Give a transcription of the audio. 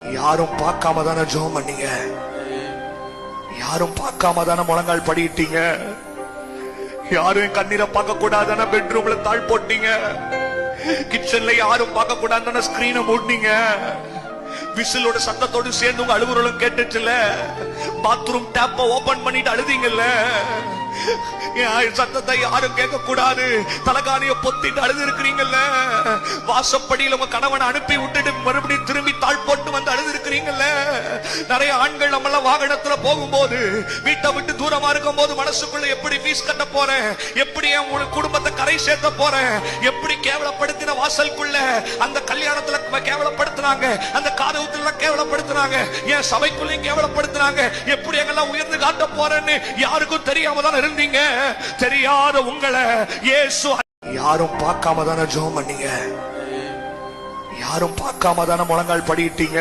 யாரும் பார்க்காம தானே ஜெபம் பண்ணீங்க, யாரும் பார்க்காம தானே முழங்கால் படிட்டீங்க, யாரும் கண்ணீரை பார்க்க கூடாதான பெட்ரூம்ல தாழ் போட்டீங்க, கிச்சன்ல யாரும் பார்க்க கூடாதான ஸ்கிரீனை மூடினீங்க, விசிலோட சத்தத்தோடு சேர்ந்து உங்க அழுகுறலும் கேட்டுச்சுல, பாத்ரூம் டேப்ப ஓபன் பண்ணிட்டு அழுதீங்கல்ல, சத்தத்தை யாரும் கேட்க கூடாது தலகாணிய பொத்திட்டு அழுது இருக்கிறீங்கல்ல, வாசப்படியில் உங்க கணவனை அனுப்பி விட்டுட்டு மறுபடியும் திரும்பி தாழ் போட்டு வந்து அழுது இருக்கிறீங்கல்ல. நிறைய ஆண்கள் நம்மள வாகனத்துல போகும்போது வீட்டை விட்டு தூரமா இருக்கும் போது மனசுக்குள்ள எப்படி ஃபீஸ் கட்ட போறேன், எப்படி என் குடும்பத்தை கரை சேர்த்த போறேன், எப்படி கேவலப்படுத்தின வாசலுக்குள்ள அந்த கல்யாணத்துல கேவலப்படுத்தினாங்க, அந்த காதவுத்துல கேவலப்படுத்தினாங்க, என் சபைக்குள்ளையும் கேவலப்படுத்தினாங்க, எப்படி எங்கெல்லாம் உயர்ந்து காட்ட போறேன்னு யாருக்கும் தெரியாம தான் இருந்தீங்க. தெரியாத உங்களை இயேசு யாரும் பார்க்காம தானே ஜெபம் பண்ணீங்க, யாரும் பார்க்காம தானே முழங்கால் படிட்டீங்க.